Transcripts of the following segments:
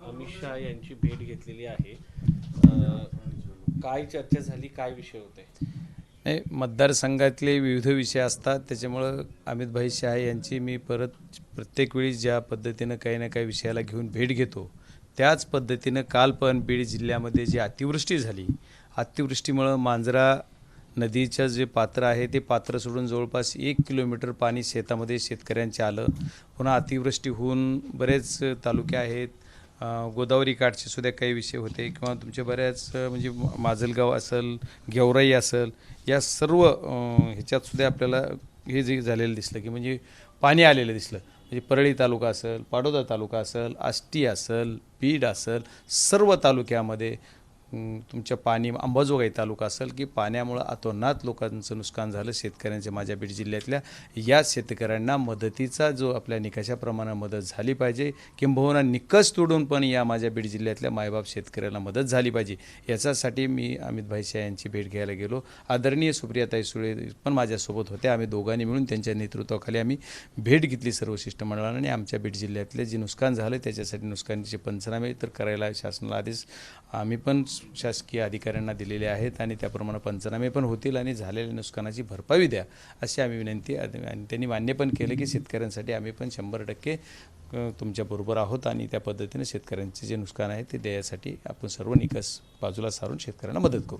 अमित शहा यांची भेट घेतलेली आहे. काय चर्चा झाली, काय विषय होते? नाही, मतदारसंघातले विविध विषय असतात, त्याच्यामुळं अमितभाई शहा यांची मी प्रत्येक वेळी ज्या पद्धतीनं काही ना काही विषयाला घेऊन भेट घेतो, त्याच पद्धतीनं काल पण बीड जिल्ह्यामध्ये जी अतिवृष्टी झाली, अतिवृष्टीमुळं मांजरा नदीचं जे पात्र आहे ते पात्र सोडून जवळपास 1 किलोमीटर पाणी शेतामध्ये शेतकऱ्यांचे आलं. पुन्हा अतिवृष्टी होऊन बरेच तालुके आहेत, गोदावरी काठचे सुद्धा काही विषय होते किंवा तुमच्या बऱ्याच म्हणजे माजलगाव असेल, गेवराई असेल, या सर्व ह्याच्यात सुद्धा आपल्याला हे जे झालेलं दिसलं की म्हणजे पाणी आलेलं दिसलं. म्हणजे परळी तालुका असेल, पाडोदा तालुका असेल, आष्टी असेल, बीड असेल, सर्व तालुक्यामध्ये तुमच्या पाणी अंबाजोगाई तालुका असेल की पाण्यामुळं अतोनात लोकांचं नुकसान झालं. शेतकऱ्यांच्या माझ्या बीड जिल्ह्यातल्या या शेतकऱ्यांना मदतीचा जो आपल्या निकषाप्रमाणे मदत झाली पाहिजे, किंबहुना निकष तोडून पण या माझ्या बीड जिल्ह्यातल्या मायबाप शेतकऱ्याला मदत झाली पाहिजे. याच्यासाठी मी अमितभाई शहा यांची भेट घ्यायला गेलो. आदरणीय सुप्रियाताई सुळे पण माझ्यासोबत होत्या. आम्ही दोघांनी मिळून त्यांच्या नेतृत्वाखाली आम्ही भेट घेतली सर्व शिष्टमंडळाने आणि आमच्या बीड जिल्ह्यातले जे नुकसान झालं त्याच्यासाठी नुकसानीचे पंचनामे तर करायला शासनाला आदेश आम्ही पण शासकीय अधिकाऱ्यांना दिलेले आहेत आणि त्याप्रमाणे पंचनामे पण होतील आणि झालेल्या नुकसानाची भरपाई द्या अशी आम्ही विनंती. आणि त्यांनी मान्य पण केलं की शेतकऱ्यांसाठी आम्ही पण 100% तुमच्याबरोबर आहोत आणि त्या पद्धतीने शेतकऱ्यांचे जे नुकसान आहे ते द्यायसाठी आपण सर्व निकष बाजूला सारून शेतकऱ्यांना मदत करू.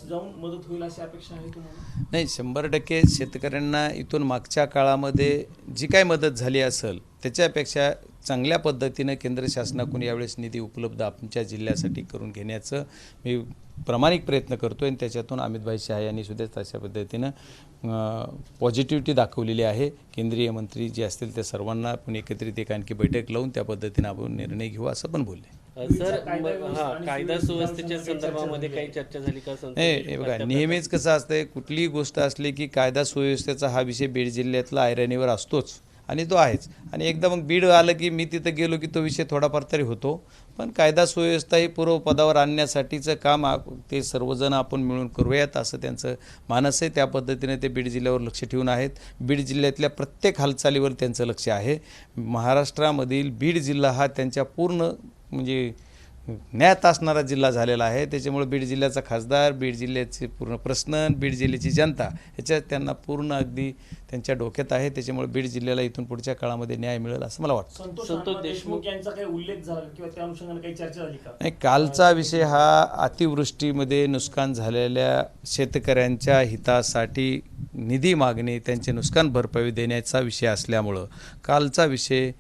जाऊन मदत होईल अशी अपेक्षा आहे तुम्हाला? नाही, 100% शेतकऱ्यांना इथून मागच्या काळामध्ये जी काय मदत झाली असेल त्याच्यापेक्षा चांगल्या पद्धतीनं केंद्र शासनाकडून यावेळेस निधी उपलब्ध आमच्या जिल्ह्यासाठी करून घेण्याचं मी प्रामाणिक प्रयत्न करतो आणि त्याच्यातून अमितभाई शहा यांनी सुद्धा तशा पद्धतीनं पॉझिटिव्हिटी दाखवलेली आहे. केंद्रीय मंत्री जे असतील त्या सर्वांना आपण एकत्रित एक आणखी बैठक लावून त्या पद्धतीनं आपण निर्णय घेऊ असं पण बोलले. सर, कायदा सुव्यवस्थेच्या संदर्भामध्ये काही चर्चा झाली का? हे बघा, नेहमीच कसं असतंय, कुठलीही गोष्ट असली की कायदा सुव्यवस्थेचा हा विषय बीड जिल्ह्यातला ऐरणीवर असतोच आणि तो आहेच. आणि एकदा मग बीड आलं की मी तिथं गेलो की तो विषय थोडाफार तरी होतो. पण कायदा सुव्यवस्था ही पूर्वपदावर आणण्यासाठीचं काम ते सर्वजण आपण मिळून करूयात असं त्यांचं मानस आहे. त्या पद्धतीने ते बीड जिल्ह्यावर लक्ष ठेवून आहेत. बीड जिल्ह्यातल्या प्रत्येक हालचालीवर त्यांचं लक्ष आहे. महाराष्ट्रामधील बीड जिल्हा हा त्यांच्या पूर्ण म्हणजे ज्ञात असणारा जिल्हा झालेला आहे. त्याच्यामुळे बीड जिल्ह्याचा खासदार, बीड जिल्ह्याचे पूर्ण प्रश्न, बीड जिल्ह्याची जनता ह्याच्यात त्यांना पूर्ण अगदी त्यांच्या डोक्यात आहे. त्याच्यामुळे बीड जिल्ह्याला इथून पुढच्या काळामध्ये न्याय मिळेल असं मला वाटतं. संतोष देशमुख यांचा काही उल्लेख झाला किंवा त्या अनुषंगाने काही चर्चा झाली का? नाही, कालचा विषय हा अतिवृष्टीमध्ये नुकसान झालेल्या शेतकऱ्यांच्या हितासाठी निधी मागणे, त्यांचे नुकसान भरपाई देण्याचा विषय असल्यामुळं कालचा विषय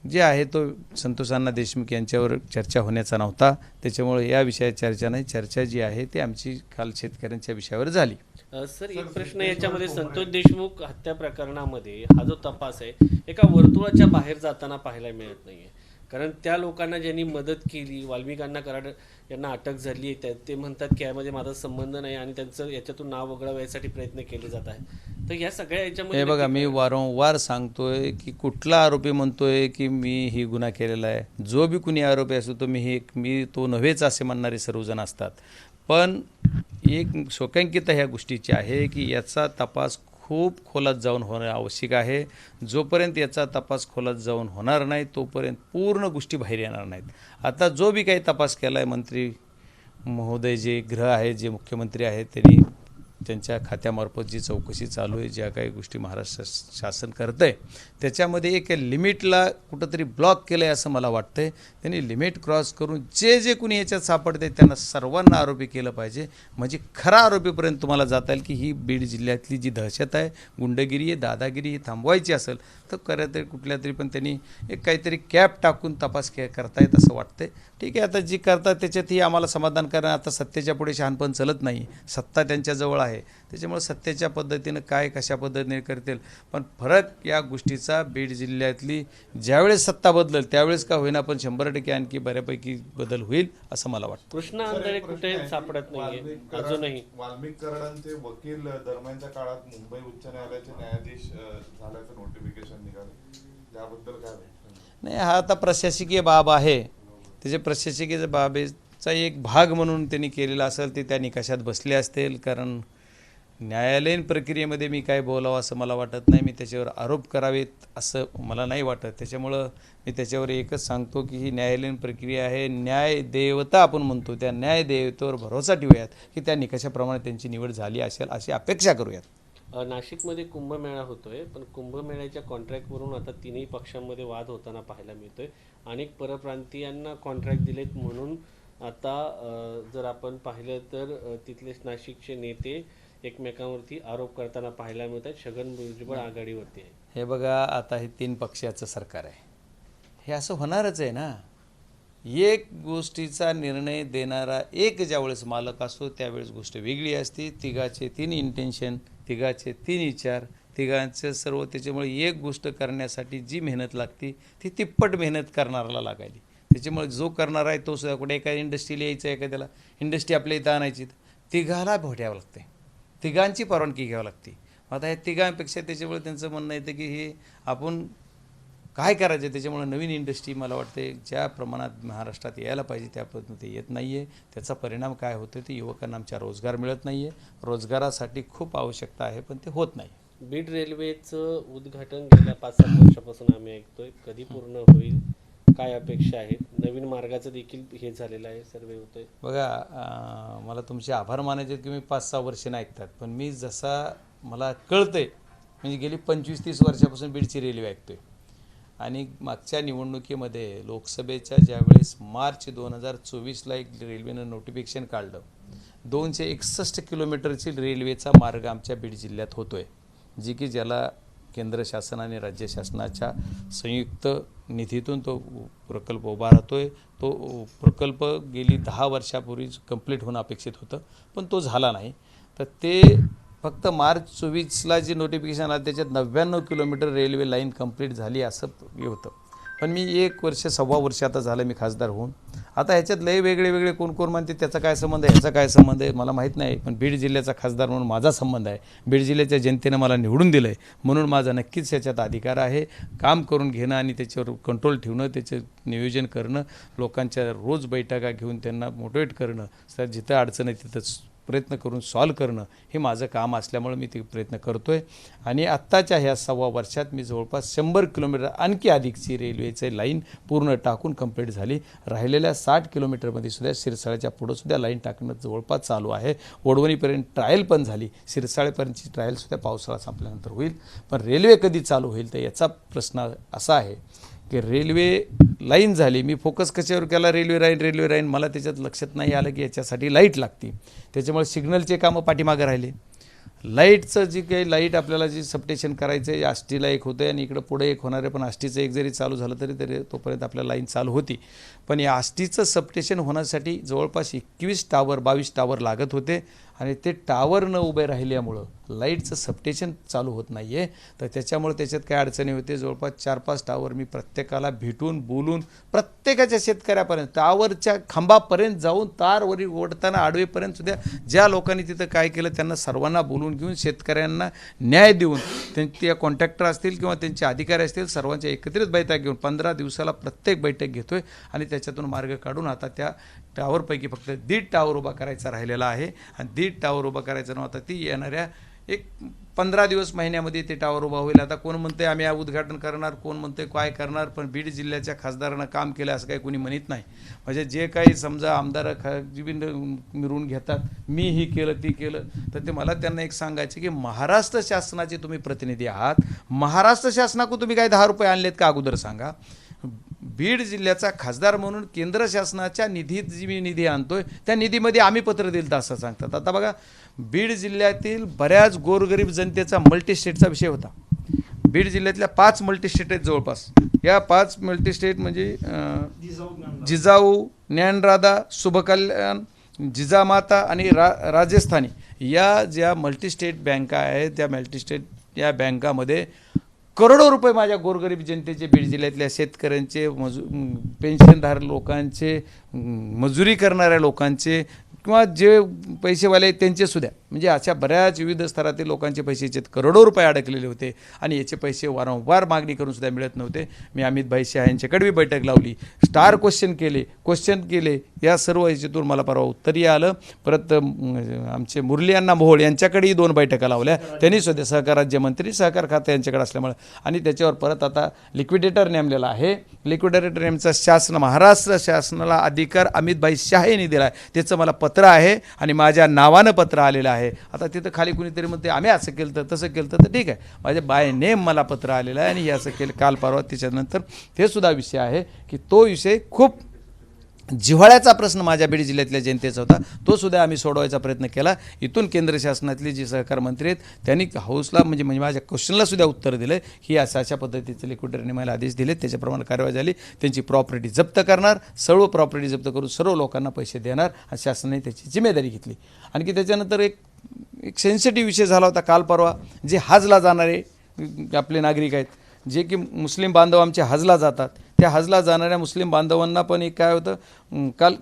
जे आहे तो संतोषांना देशमुख यांच्यावर चर्चा होण्याचा नव्हता. त्याच्यामुळे या विषयात चर्चा नाही. चर्चा जी आहे ती आमची काल शेतकऱ्यांच्या विषयावर झाली. सर, एक प्रश्न याच्यामध्ये, संतोष देशमुख हत्या प्रकरणामध्ये हा जो तपास आहे एका वर्तुळाच्या बाहेर जाताना पाहायला मिळत नाहीये. कारण त्या लोकांना ज्यांनी मदत केली, वाल्मिकांना कराड यांना अटक झाली आहे, ते म्हणतात की यामध्ये माझा संबंध नाही आणि त्यांचं याच्यातून नाव वगळावं यासाठी प्रयत्न केले जात आहे. तर या सगळ्या याच्यामध्ये हे बघा, मी वारंवार सांगतोय की कुठला आरोपी म्हणतोय की मी ही गुन्हा केलेला आहे, जो बी कुणी आरोपी असतो तो मी तो नव्हेच असे म्हणणारे सर्वजण असतात. पण एक शोकांकित ह्या गोष्टीची आहे की याचा तपास खूप खोलात जाऊन होणं आवश्यक आहे. जोपर्यंत याचा तपास खोलात जाऊन होणार नाही तोपर्यंत पूर्ण गोष्टी बाहेर येणार नाहीत. आता जो बी काही तपास केला आहे मंत्री महोदय जे गृह आहे, जे मुख्यमंत्री आहेत, त्यांनी त्यांच्या खात्यामार्फत जी चौकशी चालू आहे, ज्या काही गोष्टी महाराष्ट्र शासन करतं आहे त्याच्यामध्ये एक लिमिटला कुठंतरी ब्लॉक केलं आहे असं मला वाटतं आहे. त्यांनी लिमिट क्रॉस करून जे जे कुणी याच्यात सापडते त्यांना सर्वांना आरोपी केलं पाहिजे. म्हणजे खरा आरोपीपर्यंत तुम्हाला जाता येईल की ही बीड जिल्ह्यातली जी दहशत आहे, गुंडगिरी आहे, दादागिरी ही थांबवायची असेल तर तरी कुठल्या तरी पण त्यांनी एक काहीतरी कॅप टाकून तपास करता येत असं वाटतं आहे. ठीक आहे, आता जी करतात त्याच्यातही आम्हाला समाधान करणं. आता सत्तेच्या पुढे शहाणपण चलत नाही, सत्ता त्यांच्याजवळ आहे. त्याच्यामुळे सत्तेच्या पद्धतीनं काय कशा पद्धतीने करतील. पण फरक या गोष्टीचा बीड जिल्ह्यातली ज्यावेळेस सत्ता बदलेल त्यावेळेस का होईना पण 100% आणखी बऱ्यापैकी बदल होईल असं मला वाटतं. कृष्णा आंधळे कुठे सापडत नाहीये अजूनही. वाल्मिक कराडांचे वकील दरम्यानच्या काळात मुंबई उच्च न्यायालयाचे न्यायाधीश झाल्याचं नोटिफिकेशन निघालं, त्याबद्दल काय? नाही, हा आता प्रशासकीय बाब आहे. त्याच्या प्रशासकीय बाबीचा एक भाग म्हणून त्यांनी केलेला असेल ते त्या निकषात बसले असतील. कारण न्यायालयीन प्रक्रियेमध्ये मी काय बोलावं असं मला वाटत नाही. मी त्याच्यावर आरोप करावेत असं मला नाही वाटत. त्याच्यामुळं मी त्याच्यावर एकच सांगतो की ही न्यायालयीन प्रक्रिया आहे. न्याय देवता आपण म्हणतो, त्या न्याय देवतेवर भरोसा ठेवूयात की त्या निकषाप्रमाणे त्यांची निवड झाली असेल अशी अपेक्षा करूयात. नाशिकमध्ये कुंभमेळा होतोय, पण कुंभमेळ्याच्या कॉन्ट्रॅक्टवरून आता तिन्ही पक्षांमध्ये वाद होताना पाहायला मिळतोय. अनेक परप्रांतीयांना कॉन्ट्रॅक्ट दिलेत म्हणून आता जर आपण पाहिलं तर तिथले नाशिकचे नेते एकमेकांवरती आरोप करताना पाहायला मिळत आहेत. छगन भुजबळ आघाडीवरती आहे. हे बघा, आता हे 3 पक्षाचं सरकार आहे, हे असं होणारच आहे ना. एक गोष्टीचा निर्णय देणारा एक ज्यावेळेस मालक असतो त्यावेळेस गोष्ट वेगळी असते. तिघाचे 3 इंटेन्शन, तिघाचे 3 विचार, तिघांचं सर्व. त्याच्यामुळे एक गोष्ट करण्यासाठी जी मेहनत लागते ती तिप्पट मेहनत करणाऱ्याला लागायली. त्याच्यामुळे जो करणार आहे तो सुद्धा कुठे एका इंडस्ट्रीला यायचं आहे, एखाद्याला इंडस्ट्री आपल्या इथं आणायची, तिघाला भेटावं लागते, तिघांची परवानगी घ्यावी लागते. आता हे तिघांपेक्षा त्याच्यामुळे त्यांचं म्हणणं येतं की हे आपण काय करायचं. त्याच्यामुळे नवीन इंडस्ट्री मला वाटते ज्या प्रमाणात महाराष्ट्रात यायला पाहिजे त्या पद्धतीने ते येत नाही आहे. त्याचा परिणाम काय होतो ते युवकांना आमच्या रोजगार मिळत नाही आहे. रोजगारासाठी खूप आवश्यकता आहे पण ते होत नाही. बीड रेल्वेचं उद्घाटन गेल्या 5-7 वर्षापासून आम्ही ऐकतोय, कधी पूर्ण होईल, काय अपेक्षा आहेत? नवीन मार्गाचं देखील हे झालेलं आहे, सर्वे होतोय. बघा, मला तुमचे आभार मानायचे की मी 5-6 वर्षांनी ऐकतात, पण मी जसा मला कळतंय म्हणजे गेली 25-30 वर्षापासून बीडची रेल्वे ऐकतोय. आणि मागच्या निवडणुकीमध्ये लोकसभेच्या ज्यावेळेस मार्च 2024ला एक रेल्वेनं नोटिफिकेशन काढलं, 261 किलोमीटरची रेल्वेचा मार्ग आमच्या बीड जिल्ह्यात होतो आहे, जी की ज्याला केंद्र शासन आणि राज्य शासनाच्या संयुक्त निधीतून तो प्रकल्प उभा राहतो आहे. तो प्रकल्प गेली 10 वर्षापूर्वीच कंप्लीट होणं अपेक्षित होतं, पण तो झाला नाही. तर ते फक्त मार्च 24ला जे नोटिफिकेशन आलं त्याच्यात 99 किलोमीटर रेल्वे लाईन कंप्लीट झाली असं हे होतं. पण मी 1 वर्ष 1.25 वर्ष आता झालं मी खासदार होऊन. आता ह्याच्यात लय वेगळे कोण म्हणते त्याचा काय संबंध आहे, ह्याचा काय संबंध आहे मला माहीत नाही. पण बीड जिल्ह्याचा खासदार म्हणून माझा संबंध आहे. बीड जिल्ह्याच्या जनतेनं मला निवडून दिलं आहे म्हणून माझा नक्कीच ह्याच्यात अधिकार आहे. काम करून घेणं आणि त्याच्यावर कंट्रोल ठेवणं, त्याचं नियोजन करणं, लोकांच्या रोज बैठका घेऊन त्यांना मोटिवेट करणं, सर जिथं अडचण आहे तिथंच प्रयत्न करून सॉल्व करणं हे माझं काम असल्यामुळे मी ते प्रयत्न करतो आहे. आणि आत्ताच्या ह्या 1.25 वर्षात मी जवळपास 100 किलोमीटर आणखी अधिकची रेल्वेची लाईन पूर्ण टाकून कंप्लीट झाली. राहिलेल्या 60 किलोमीटरमध्ये सुद्धा शिरसाळ्याच्या पुढंसुद्धा लाईन टाकणं जवळपास चालू आहे. वडवणीपर्यंत ट्रायल पण झाली, शिरसाळेपर्यंतची ट्रायलसुद्धा पावसाळा संपल्यानंतर होईल. पण रेल्वे कधी चालू होईल तर याचा प्रश्न असा आहे की रेल्वे लाईन झाली, मी फोकस कशावर केला, रेल्वे लाईन मला त्याच्यात लक्षात नाही आलं की याच्यासाठी लाईट लागते. त्याच्यामुळे सिग्नलचे कामं पाठीमागं राहिले. लाईटचं जी काही लाईट आपल्याला जी सबस्टेशन करायचं आहे, आष्टीला एक होतं आहे आणि इकडं पुढे एक होणार आहे. पण आष्टीचं एक जरी चालू झालं तरी तोपर्यंत आपल्याला लाईन चालू होती. पण या आष्टीचं सबस्टेशन होण्यासाठी जवळपास 21 टावर 22 टावर लागत होते आणि ते टावर न उभे राहिल्यामुळं लाईटचं सबस्टेशन चालू होत नाही आहे. तर त्याच्यामुळे त्याच्यात काय अडचणी होते. जवळपास 4-5 टावर मी प्रत्येकाला भेटून बोलून प्रत्येकाच्या शेतकऱ्यापर्यंत टावरच्या खांबापर्यंत जाऊन तारवरी ओढताना आडवेपर्यंत सुद्धा ज्या लोकांनी तिथं काय केलं त्यांना सर्वांना बोलून घेऊन शेतकऱ्यांना न्याय देऊन त्यांचे कॉन्ट्रॅक्टर असतील किंवा त्यांचे अधिकारी असतील सर्वांच्या एकत्रित बैठक घेऊन 15 दिवसाला प्रत्येक बैठक घेतो आहे आणि त्याच्यातून मार्ग काढून आता त्या टावरपैकी फक्त 1.5 टावर उभा करायचा राहिलेला आहे. आणि 1.5 टावर उभा करायचं नव्हता, ती येणाऱ्या एक 15 दिवस महिन्यामध्ये ते टावर उभा होईल. आता कोण म्हणते आम्ही उद्घाटन करणार, कोण म्हणते काय करणार, पण बीड जिल्ह्याच्या खासदारानं काम केलं असं काही कोणी म्हणत नाही. म्हणजे जे काही समजा आमदार मिरवून घेतात, मी ही केलं ती केलं, तर ते मला त्यांना एक सांगायचं की महाराष्ट्र शासनाचे तुम्ही प्रतिनिधी आहात, महाराष्ट्र शासनाकडून तुम्ही काय 10 रुपये आणलेत का अगोदर सांगा. बीड जिल्ह्याचा खासदार म्हणून केंद्र शासनाच्या निधीत जी मी निधी आणतोय त्या निधीमध्ये आम्ही पत्र दिलं असं सांगतात. आता बघा, बीड जिल्ह्यातील बऱ्याच गोरगरीब जनतेचा मल्टीस्टेटचा विषय होता. बीड जिल्ह्यातल्या 5 मल्टीस्टेट आहेत जवळपास. या 5 मल्टीस्टेट म्हणजे जिजाऊ, ज्ञानराधा, शुभकल्याण, जिजामाता आणि राजस्थानी या ज्या मल्टीस्टेट बँका आहेत त्या मल्टीस्टेट या बँकामध्ये करोडो रुपये माझ्या गोरगरीब जनतेचे, बीड जिल्ह्यातल्या शेतकऱ्यांचे, पेन्शनधारक लोकांचे, मजुरी करणाऱ्या लोकांचे किंवा जे पैसेवाले आहेत त्यांचेसुद्धा, म्हणजे अशा बऱ्याच विविध स्तरातील लोकांचे पैसे करोडो रुपये अडकलेले होते आणि याचे पैसे वारंवार मागणी करून सुद्धा मिळत नव्हते. मी अमित भाई शहा यांच्याकडे बैठक लावली, स्टार क्वेश्चन केले या सर्व ह्याच्यातून मला परवा उत्तरही आलं. परत आमचे मुरली अण्णा मोहोळ यांच्याकडेही 2 बैठका लावल्या, त्यांनी सुद्धा सहकार राज्यमंत्री सहकार खातं यांच्याकडे असल्यामुळे, आणि त्याच्यावर परत आता लिक्विडेटर नेमलेला आहे. लिक्विडेटर नेमचा महाराष्ट्र शासनाला अधिकार अमितभाई शाह यांनी दिला आहे. त्याचं मला पत्र आहे आणि माझ्या नावानं पत्र आलेलं आहे. आता तिथं खाली कुणीतरी म्हणते आम्ही असं केलं तर तसं केलं तर ठीक आहे, माझ्या बाय नेम मला पत्र आलेलं आहे आणि हे असं केलं काल परवा. त्याच्यानंतर ते सुद्धा विषय आहे की तो विषय खूप जिव्हाळ्याचा प्रश्न माझ्या बीड जिल्ह्यातल्या जनतेचा होता, तो सुद्धा आम्ही सोडवायचा प्रयत्न केला. इथून केंद्र शासनातले जे सहकार मंत्री आहेत त्यांनी हाऊसला म्हणजे माझ्या क्वेश्चनला सुद्धा उत्तर दिलं ही अशा पद्धतीचे लिक्विडेटरने मला आदेश दिले, त्याच्याप्रमाणे कार्यवाही झाली. त्यांची प्रॉपर्टी जप्त करणार, सर्व प्रॉपर्टी जप्त करून सर्व लोकांना पैसे देणार आणि शासनाने त्याची जिम्मेदारी घेतली. आणखी त्याच्यानंतर एक सेन्सिटिव्ह विषय झाला होता काल परवा. जे हजला जाणारे आपले नागरिक आहेत, जे की मुस्लिम बांधव आमचे हजला जातात, त्या हजला जाणाऱ्या मुस्लिम बांधवांना पण एक काय होतं, काल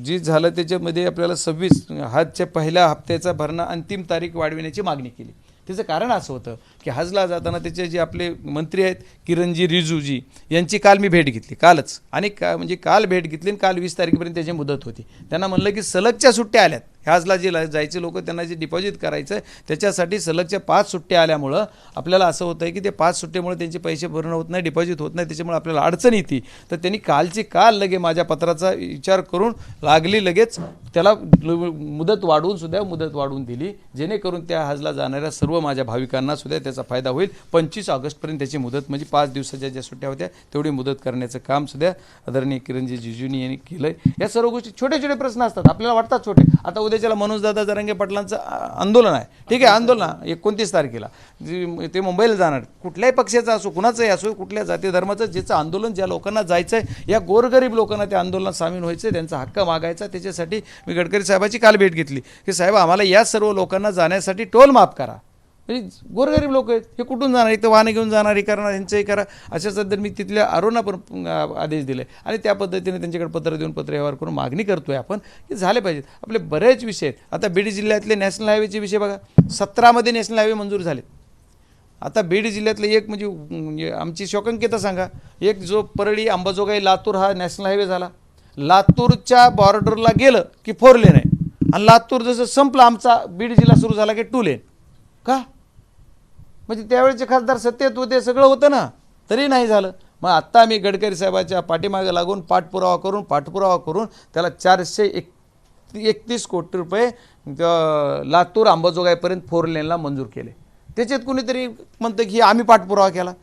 जी झालं त्याच्यामध्ये आपल्याला 26 हजच्या पहिल्या हप्त्याचा भरणा अंतिम तारीख वाढविण्याची मागणी केली. त्याचं कारण असं होतं की हजला जाताना त्याचे जे आपले मंत्री आहेत किरणजी रिजिजूजी यांची काल मी भेट घेतली कालच, आणि म्हणजे काल भेट घेतली आणि काल 20 तारखेपर्यंत त्याची मुदत होती. त्यांना म्हणलं की सलगच्या सुट्ट्या आल्यात, हजला जे जायचे लोक त्यांना जे डिपॉझिट करायचं आहे त्याच्यासाठी सलगच्या 5 सुट्ट्या आल्यामुळं आपल्याला असं होतं आहे की ते 5 सुट्ट्यामुळे त्यांचे पैसे भरणं होत नाही, डिपॉझिट होत नाही, त्याच्यामुळे आपल्याला अडचण येते. तर त्यांनी काल लगे माझ्या पत्राचा विचार करून लागली लगेच त्याला मुदत वाढवून दिली, जेणेकरून त्या हजला जाणाऱ्या सर्व माझ्या भाविकांना सुद्धा त्याचा फायदा होईल. 25 ऑगस्टपर्यंत त्याची मुदत म्हणजे 5 दिवसाच्या ज्या सुट्ट्या होत्या तेवढी मुदत करण्याचं काम सुद्धा आदरणीय किरणजी जिजूनी यांनी केलं आहे. या सर्व गोष्टी छोटे छोटे प्रश्न असतात, आपल्याला वाटतात छोटे. आता उद्याच्याला मनोजदादा जरांगे पाटलांचं आंदोलन आहे, ठीक आहे, आंदोलन 29 तारखेला ते मुंबईला जाणार, कुठल्याही पक्षाचं असो कुणाचंही असो, कुठल्या जाती धर्माचं ज्याचं आंदोलन ज्या लोकांना जायचं आहे, या गोरगरीब लोकांना त्या आंदोलनात सामील व्हायचं, त्यांचा हक्क मागायचा. त्याच्यासाठी मी गडकरी साहेबाची काल भेट घेतली की साहेब आम्हाला या सर्व लोकांना जाण्यासाठी टोल माफ करा. म्हणजे गोरगरीब लोक आहेत, हे कुठून जाणार, इथं वाहनं घेऊन जाणार, हे करणार, ह्यांचंही करा. अशा सध्या मी तिथल्या आरोना पण आदेश दिले आणि त्या पद्धतीने त्यांच्याकडे पत्र देऊन पत्रव्यवहार करून मागणी करतोय आपण की झाले पाहिजेत. आपले बरेच विषय आहेत. आता बीड जिल्ह्यातले नॅशनल हायवेचे विषय बघा, 17 नॅशनल हायवे मंजूर झाले. आता बीड जिल्ह्यातलं एक म्हणजे आमची शोकांकिता सांगा, एक जो परळी अंबाजोगाई लातूर हा नॅशनल हायवे झाला, लातूरच्या बॉर्डरला गेलं की 4 लेन आहे, आणि लातूर जसं संपलं आमचा बीड जिल्हा सुरू झाला की 2 लेन. का? म्हणजे त्यावेळेचे खासदार सत्तेत होते, सगळं होतं ना, तरी नाही झालं. मग आत्ता आम्ही गडकरी साहेबाच्या पाठीमागे लागून पाठपुरावा करून त्याला 431 कोटी रुपये लातूर अंबाजोगाईपर्यंत 4 लेनला मंजूर केले. त्याच्यात कुणीतरी म्हणतं की आम्ही पाठपुरावा केला,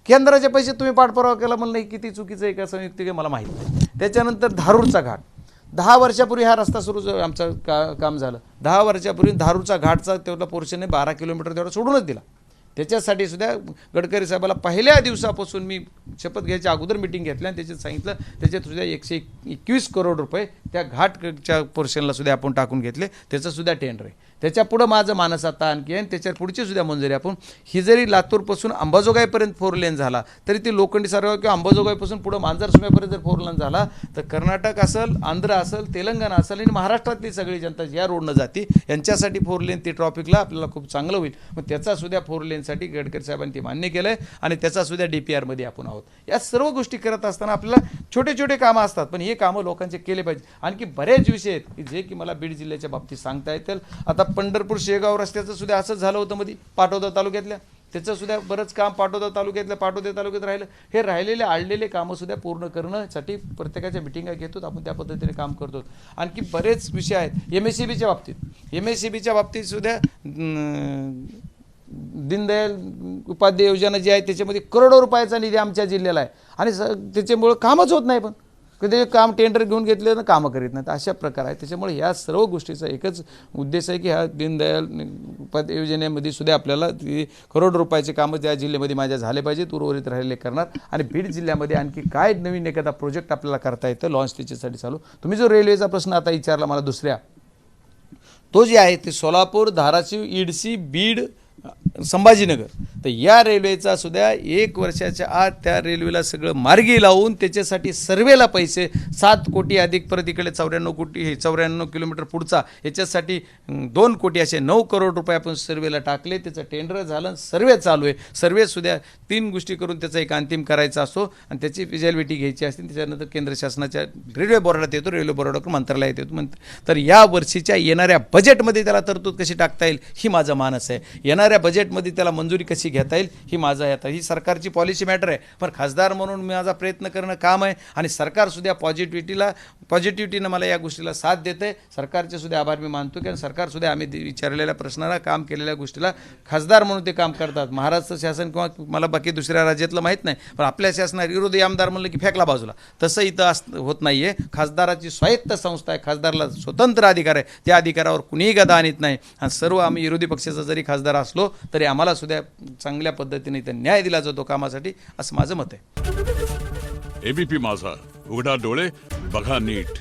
केंद्राचे पैसे तुम्ही पाठपुरावा केला, म्हणलं हे किती चुकीचं आहे का संयुक्त मला माहीत नाही. त्याच्यानंतर धारूरचा घाट, 10 वर्षापूर्वी हा रस्ता सुरू आमचं काम झालं. 10 वर्षापूर्वी धारूरचा घाटचा तेवढा पोर्शनने 12 किलोमीटर तेवढा सोडूनच दिला. त्याच्यासाठी सुद्धा गडकरी साहेबाला पहिल्या दिवसापासून मी शपथ घ्यायच्या अगोदर मिटिंग घेतली आणि त्याच्यात सांगितलं त्याच्यात सुद्धा 121 करोड रुपये त्या घाटच्या पोर्शनला सुद्धा आपण टाकून घेतले. त्याचं सुद्धा टेंडर आहे. त्याच्या पुढं माझं मानस आता आणखी आहे, त्याच्या पुढची सुद्धा मंजुरी आपण ही जरी लातूरपासून अंबाजोगाईपर्यंत 4 लेन झाला तरी ती लोखंडी सारगाव किंवा अंबाजोगाईपासून पुढं मांजरसुम्यापर्यंत जर 4 लेन झाला तर कर्नाटक असेल, आंध्र असेल, तेलंगणा असेल आणि महाराष्ट्रातली सगळी जनता या रोडनं जाती, यांच्यासाठी 4 लेन ती ट्रॉफिकला आपल्याला खूप चांगलं होईल. मग त्याचा सुद्धा 4 लेनसाठी गडकरी साहेबांनी ते मान्य केलं आहे आणि त्याचा सुद्धा DPRमध्ये आपण आहोत. या सर्व गोष्टी करत असताना आपल्याला छोटे छोटे कामं असतात, पण हे कामं लोकांचे केले पाहिजे. आणखी बरेच विषय आहेत की जे की मला बीड जिल्ह्याच्या बाबतीत सांगता येतील. आता पंढरपूर शेगाव रस्त्याचं सुद्धा असंच झालं होतं मध्ये पाटोदा तालुक्यातल्या, त्याचं सुद्धा बरंच काम पाटोदा तालुक्यात राहिलं. हे राहिलेले आळलेले कामं सुद्धा पूर्ण करण्यासाठी प्रत्येकाच्या मिटिंगा घेतो, आपण त्या पद्धतीने काम करतो. आणखी बरेच विषय आहेत MSCBच्या बाबतीत सुद्धा दीनदयाल उपाध्याय योजना जी आहे त्याच्यामध्ये करोडो रुपयाचा निधी आमच्या जिल्ह्याला आहे आणि त्याच्यामुळं कामच होत नाही. पण कधी काम टेंडर घेऊन घेतले ना कामं करीत नाहीत, अशा प्रकार आहे. त्याच्यामुळे ह्या सर्व गोष्टीचा एकच उद्देश आहे की ह्या दीनदयाल उपाध्याय योजनेमध्ये सुद्धा आपल्याला करोड रुपयाचे कामं त्या जिल्ह्यामध्ये माझ्या झाले पाहिजेत, उर्वरित राहिलेले करणार. आणि बीड जिल्ह्यामध्ये आणखी काय नवीन एखादा प्रोजेक्ट आपल्याला करता येतं लॉन्च त्याच्यासाठी चालू. तुम्ही जो रेल्वेचा प्रश्न आता विचारला मला दुसऱ्या, तो जे आहे ते सोलापूर, धाराशिव, इडसी, बीड, संभाजीनगर. तर या रेल्वेचा सुद्धा 1 वर्षाच्या आत त्या रेल्वेला सगळं मार्गी लावून त्याच्यासाठी सर्वेला पैसे 7 कोटी अधिक परत इकडे 94 कोटी, हे 94 किलोमीटर पुढचा याच्यासाठी 2 कोटी असे 9 करोड रुपये आपण सर्वेला टाकले. त्याचं टेंडर झालं, सर्वे चालू आहे. सर्वेसुद्धा 3 गोष्टी करून त्याचा एक अंतिम करायचा असतो आणि त्याची फिजिबिलिटी घ्यायची असते. त्याच्यानंतर केंद्र शासनाच्या रेल्वे बोर्डात येतो, रेल्वे बोर्डाकडून मंत्रालयात येतो. तर या वर्षीच्या येणाऱ्या बजेटमध्ये त्याला तरतूद कशी टाकता येईल ही माझा मानस आहे. येणाऱ्या बजेटमध्ये त्याला मंजुरी कशी घेता येईल ही माझा आहे. आता ही सरकारची पॉलिसी मॅटर आहे, पण खासदार म्हणून माझा प्रयत्न करणं काम आहे आणि सरकारसुद्धा पॉझिटिव्हिटीनं मला या गोष्टीला साथ देतं आहे. सरकारचे सुद्धा आभार मी मानतो, कारण सरकारसुद्धा आम्ही विचारलेल्या प्रश्नाला, काम केलेल्या गोष्टीला खासदार म्हणून ते काम करतात. महाराष्ट्र शासन किंवा मला बाकी दुसऱ्या राज्यातलं माहीत नाही, पण आपल्या शासनात विरोधी आमदार म्हणलं की फेकला बाजूला. तसं इथं होत नाही आहे. खासदाराची स्वायत्त संस्था आहे, खासदाराला स्वतंत्र अधिकार आहे. त्या अधिकारावर कुणीही गदा आणत नाही आणि सर्व आम्ही विरोधी पक्षाचा जरी खासदार असलो तरी आम्हाला सुद्धा चांगल्या पद्धतीने इथं न्याय दिला जातो कामासाठी, असं माझं मत आहे. एबीपी माझा, उघडा डोळे बघा नीट.